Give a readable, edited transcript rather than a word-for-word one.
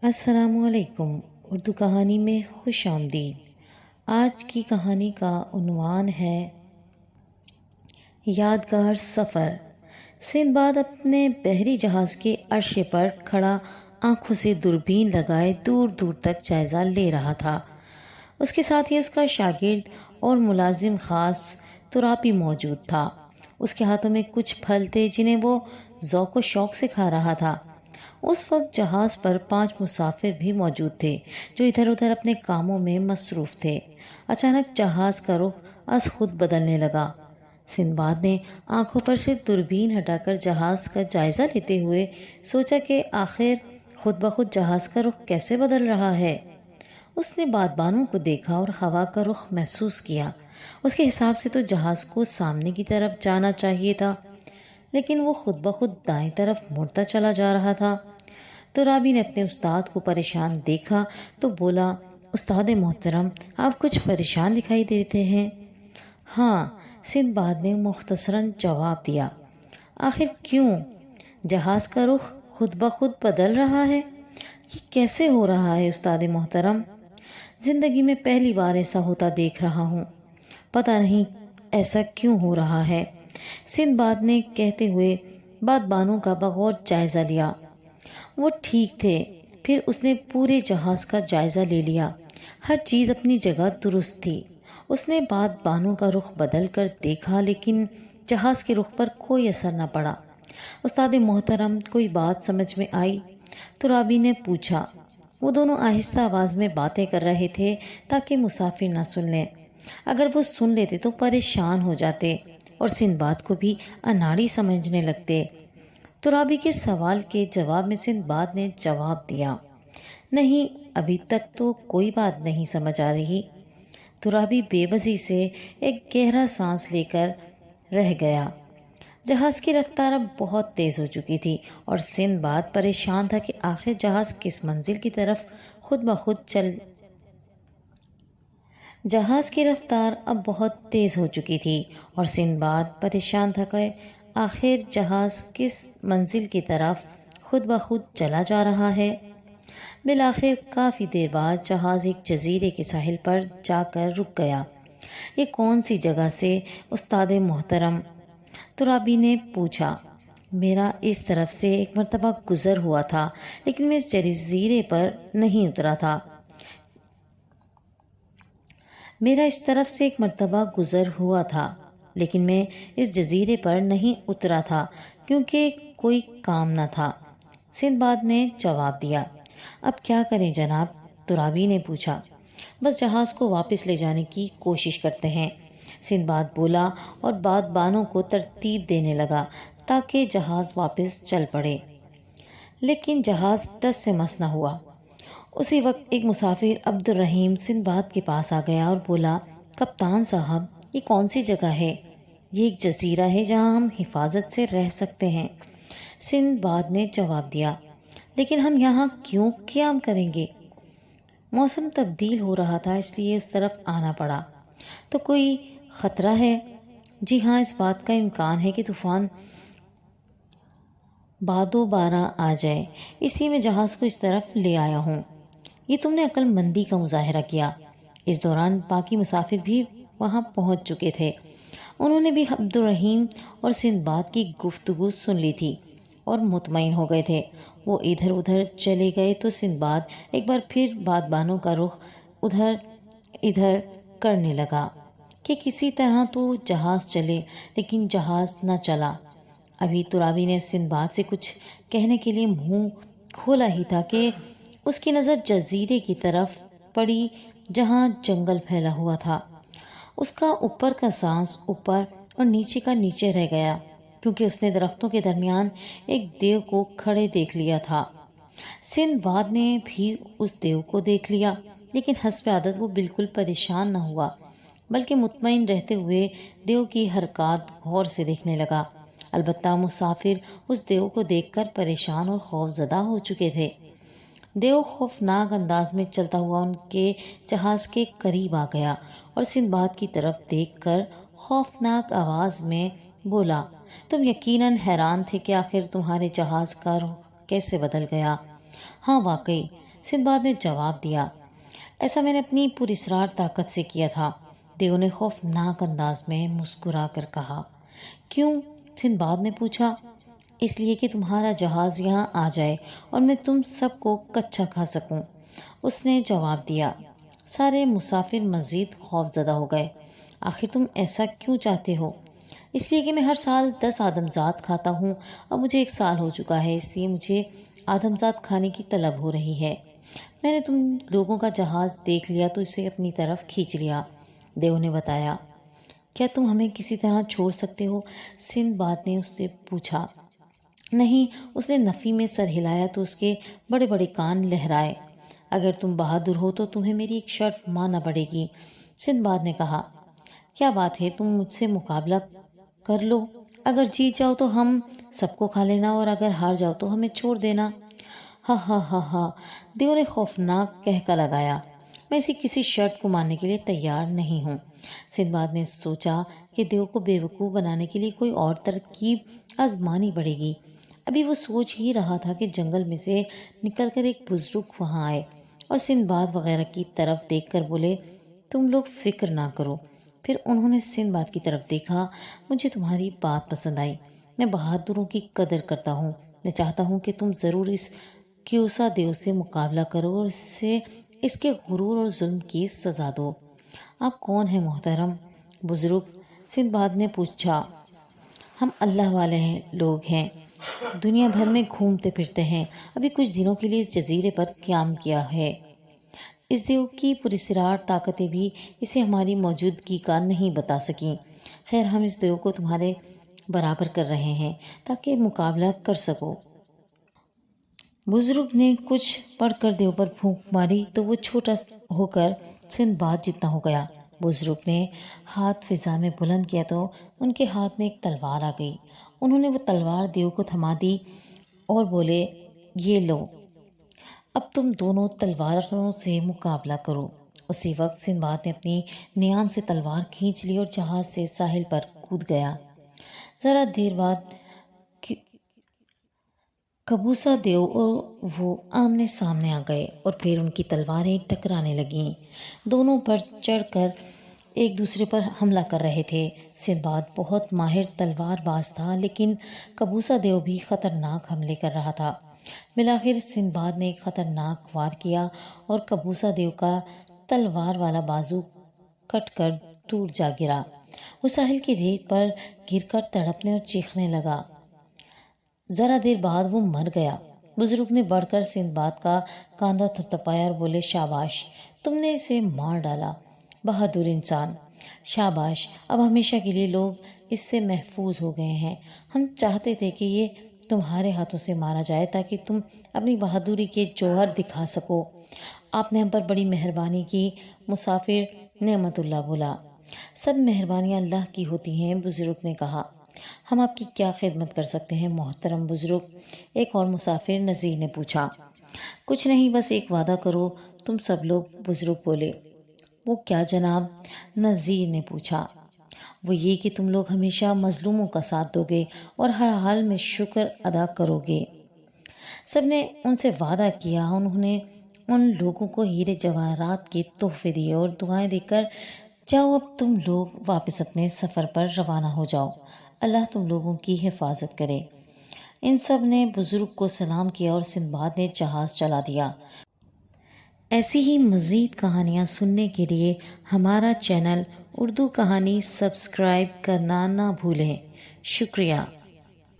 السلام علیکم۔ اردو کہانی میں خوش آمدید۔ آج کی کہانی کا عنوان ہے یادگار سفر۔ سندباد اپنے بحری جہاز کے عرصے پر کھڑا آنکھوں سے دوربین لگائے دور دور تک جائزہ لے رہا تھا۔ اس کے ساتھ ہی اس کا شاگرد اور ملازم خاص ترابی موجود تھا۔ اس کے ہاتھوں میں کچھ پھل تھے جنہیں وہ ذوق و شوق سے کھا رہا تھا۔ اس وقت جہاز پر 5 مسافر بھی موجود تھے جو ادھر ادھر اپنے کاموں میں مصروف تھے۔ اچانک جہاز کا رخ از خود بدلنے لگا۔ سندباد نے آنکھوں پر سے دوربین ہٹا کر جہاز کا جائزہ لیتے ہوئے سوچا کہ آخر خود بخود جہاز کا رخ کیسے بدل رہا ہے۔ اس نے بادبانوں کو دیکھا اور ہوا کا رخ محسوس کیا۔ اس کے حساب سے تو جہاز کو سامنے کی طرف جانا چاہیے تھا، لیکن وہ خود بخود دائیں طرف مڑتا چلا جا رہا تھا۔ ترابی نے اپنے استاد کو پریشان دیکھا تو بولا، استاد محترم، آپ کچھ پریشان دکھائی دیتے ہیں۔ ہاں، سندباد نے مختصراً جواب دیا۔ آخر کیوں؟ جہاز کا رخ خود بخود بدل رہا ہے، یہ کیسے ہو رہا ہے استاد محترم؟ زندگی میں پہلی بار ایسا ہوتا دیکھ رہا ہوں، پتہ نہیں ایسا کیوں ہو رہا ہے، سندباد نے کہتے ہوئے بادبانوں کا بغور جائزہ لیا۔ وہ ٹھیک تھے۔ پھر اس نے پورے جہاز کا جائزہ لے لیا۔ ہر چیز اپنی جگہ درست تھی۔ اس نے بادبانوں کا رخ بدل کر دیکھا، لیکن جہاز کے رخ پر کوئی اثر نہ پڑا۔ استاد محترم، کوئی بات سمجھ میں آئی؟ ترابی نے پوچھا۔ وہ دونوں آہستہ آواز میں باتیں کر رہے تھے تاکہ مسافر نہ سن لیں۔ اگر وہ سن لیتے تو پریشان ہو جاتے اور سندباد کو بھی اناڑی سمجھنے لگتے۔ ترابی کے سوال کے جواب میں سندباد نے جواب دیا، نہیں، ابھی تک تو کوئی بات نہیں سمجھ آ رہی۔ ترابی بے بسی سے ایک گہرا سانس لے کر رہ گیا۔ جہاز کی رفتار اب بہت تیز ہو چکی تھی اور سندباد پریشان تھا کہ آخر جہاز کس منزل کی طرف خود بخود چل جہاز کی رفتار اب بہت تیز ہو چکی تھی اور سندباد پریشان تھا کہ آخر جہاز کس منزل کی طرف خود بخود چلا جا رہا ہے۔ بالآخر کافی دیر بعد جہاز ایک جزیرے کے ساحل پر جا کر رک گیا۔ یہ کون سی جگہ سے استاد محترم؟ ترابی نے پوچھا۔ میرا اس طرف سے ایک مرتبہ گزر ہوا تھا، لیکن میں اس جزیرے پر نہیں اترا تھا۔ میرا اس طرف سے ایک مرتبہ گزر ہوا تھا، لیکن میں اس جزیرے پر نہیں اترا تھا کیونکہ کوئی کام نہ تھا، سندباد نے جواب دیا۔ اب کیا کریں جناب؟ ترابی نے پوچھا۔ بس جہاز کو واپس لے جانے کی کوشش کرتے ہیں، سندباد بولا اور بادبانوں کو ترتیب دینے لگا تاکہ جہاز واپس چل پڑے۔ لیکن جہاز ٹس سے مس نہ ہوا۔ اسی وقت ایک مسافر عبدالرحیم سندباد کے پاس آ گیا اور بولا، کپتان صاحب، یہ کون سی جگہ ہے؟ یہ ایک جزیرہ ہے جہاں ہم حفاظت سے رہ سکتے ہیں، سندباد نے جواب دیا۔ لیکن ہم یہاں کیوں قیام کریں گے؟ موسم تبدیل ہو رہا تھا، اس لیے اس طرف آنا پڑا۔ تو کوئی خطرہ ہے؟ جی ہاں، اس بات کا امکان ہے کہ طوفان بادو بارہ آ جائے، اس لیے میں جہاز کو اس طرف لے آیا ہوں۔ یہ تم نے عقل مندی کا مظاہرہ کیا۔ اس دوران باقی مسافر بھی وہاں پہنچ چکے تھے۔ انہوں نے بھی عبدالرحیم اور سندباد کی گفتگو سن لی تھی اور مطمئن ہو گئے تھے۔ وہ ادھر ادھر چلے گئے تو سندباد ایک بار پھر بادبانوں کا رخ ادھر ادھر کرنے لگا کہ کسی طرح تو جہاز چلے، لیکن جہاز نہ چلا۔ ابھی ترابی نے سندباد سے کچھ کہنے کے لیے منہ کھولا ہی تھا کہ اس کی نظر جزیرے کی طرف پڑی جہاں جنگل پھیلا ہوا تھا۔ اس کا اوپر کا سانس اوپر اور نیچے کا نیچے رہ گیا کیونکہ اس نے درختوں کے درمیان ایک دیو کو کھڑے دیکھ لیا تھا۔ سندباد نے بھی اس دیو کو دیکھ لیا، لیکن حسب عادت وہ بالکل پریشان نہ ہوا، بلکہ مطمئن رہتے ہوئے دیو کی حرکات غور سے دیکھنے لگا۔ البتہ مسافر اس دیو کو دیکھ کر پریشان اور خوف زدہ ہو چکے تھے۔ دیو خوفناک انداز میں چلتا ہوا ان کے جہاز کے قریب آ گیا اور سندباد کی طرف دیکھ کر خوفناک آواز میں بولا، تم یقیناً حیران تھے کہ آخر تمہارے جہاز کا رخ کیسے بدل گیا۔ ہاں واقعی، سندباد نے جواب دیا۔ ایسا میں نے اپنی پراسرار طاقت سے کیا تھا۔ دیو نے خوفناک انداز میں مسکرا کر کہا۔ کیوں؟ سندباد نے پوچھا۔ اس لیے کہ تمہارا جہاز یہاں آ جائے اور میں تم سب کو کچا کھا سکوں، اس نے جواب دیا۔ سارے مسافر مزید خوف زدہ ہو گئے۔ آخر تم ایسا کیوں چاہتے ہو؟ اس لیے کہ میں ہر سال 10 آدمزاد کھاتا ہوں۔ اب مجھے 1 سال ہو چکا ہے، اس لیے مجھے آدمزاد کھانے کی طلب ہو رہی ہے۔ میں نے تم لوگوں کا جہاز دیکھ لیا تو اسے اپنی طرف کھینچ لیا، دیو نے بتایا۔ کیا تم ہمیں کسی طرح چھوڑ سکتے ہو؟ سندباد نے اس سے پوچھا۔ نہیں، اس نے نفی میں سر ہلایا تو اس کے بڑے بڑے کان لہرائے۔ اگر تم بہادر ہو تو تمہیں میری ایک شرط ماننا پڑے گی، سندباد نے کہا۔ کیا بات ہے؟ تم مجھ سے مقابلہ کر لو، اگر جیت جاؤ تو ہم سب کو کھا لینا اور اگر ہار جاؤ تو ہمیں چھوڑ دینا۔ ہا ہا ہا ہا، دیو نے خوفناک قہقہ لگایا۔ میں ایسی کسی شرط کو ماننے کے لیے تیار نہیں ہوں۔ سندباد نے سوچا کہ دیو کو بے وقوف بنانے کے لیے کوئی اور ترکیب آزمانی پڑے گی۔ ابھی وہ سوچ ہی رہا تھا کہ جنگل میں سے نکل کر ایک بزرگ وہاں آئے اور سندباد وغیرہ کی طرف دیکھ کر بولے، تم لوگ فکر نہ کرو۔ پھر انہوں نے سندباد کی طرف دیکھا۔ مجھے تمہاری بات پسند آئی، میں بہادروں کی قدر کرتا ہوں۔ میں چاہتا ہوں کہ تم ضرور اس کیوسا دیو سے مقابلہ کرو اور اس کے غرور اور ظلم کی سزا دو۔ آپ کون ہیں محترم بزرگ؟ سندباد نے پوچھا۔ ہم اللہ والے لوگ ہیں، دنیا بھر میں گھومتے پھرتے ہیں، ابھی کچھ دنوں کے لیے اس جزیرے پر قیام کیا ہے۔ اس دیو کی پراسرار طاقتیں بھی اسے ہماری موجودگی کا نہیں بتا سکیں۔ خیر، ہم اس دیو کو تمہارے برابر کر رہے ہیں تاکہ مقابلہ کر سکو۔ بزرگ نے کچھ پڑھ کر دیو پر پھونک ماری تو وہ چھوٹا ہو کر سندباد جتنا ہو گیا۔ بزرگ نے ہاتھ فضا میں بلند کیا تو ان کے ہاتھ میں ایک تلوار آ گئی۔ انہوں نے وہ تلوار دیو کو تھما دی اور بولے، یہ لو، اب تم دونوں تلواروں سے مقابلہ کرو۔ اسی وقت سندباد نے اپنی نیام سے تلوار کھینچ لی اور جہاز سے ساحل پر کود گیا۔ ذرا دیر بعد کبوسا دیو اور وہ آمنے سامنے آ گئے اور پھر ان کی تلواریں ٹکرانے لگیں۔ دونوں بڑھ چڑھ کر ایک دوسرے پر حملہ کر رہے تھے۔ سندباد بہت ماہر تلوار باز تھا، لیکن کبوسا دیو بھی خطرناک حملے کر رہا تھا۔ بالآخر سندباد نے ایک خطرناک وار کیا اور کبوسا دیو کا تلوار والا بازو کٹ کر دور جا گرا۔ وہ ساحل کی ریت پر گر کر تڑپنے اور چیخنے لگا۔ ذرا دیر بعد وہ مر گیا۔ بزرگ نے بڑھ کر سندباد کا کاندھا تھپتھپایا اور بولے، شاباش، تم نے اسے مار ڈالا، بہادر انسان، شاباش، اب ہمیشہ کے لیے لوگ اس سے محفوظ ہو گئے ہیں۔ ہم چاہتے تھے کہ یہ تمہارے ہاتھوں سے مارا جائے تاکہ تم اپنی بہادری کے جوہر دکھا سکو۔ آپ نے ہم پر بڑی مہربانی کی، مسافر نعمت اللہ بولا۔ سب مہربانیاں اللہ کی ہوتی ہیں، بزرگ نے کہا۔ ہم آپ کی کیا خدمت کر سکتے ہیں محترم بزرگ؟ ایک اور مسافر نذیر نے پوچھا۔ کچھ نہیں، بس ایک وعدہ کرو تم سب لوگ، بزرگ بولے۔ وہ کیا جناب؟ نذیر نے پوچھا۔ وہ یہ کہ تم لوگ ہمیشہ مظلوموں کا ساتھ دو گے اور ہر حال میں شکر ادا کرو گے۔ سب نے ان سے وعدہ کیا۔ انہوں نے ان لوگوں کو ہیرے جواہرات کے تحفے دیے اور دعائیں دے کر، جاؤ اب تم لوگ واپس اپنے سفر پر روانہ ہو جاؤ، اللہ تم لوگوں کی حفاظت کرے۔ ان سب نے بزرگ کو سلام کیا اور سندباد نے جہاز چلا دیا۔ ایسی ہی مزید کہانیاں سننے کے لیے ہمارا چینل اردو کہانی سبسکرائب کرنا نہ بھولیں۔ شکریہ۔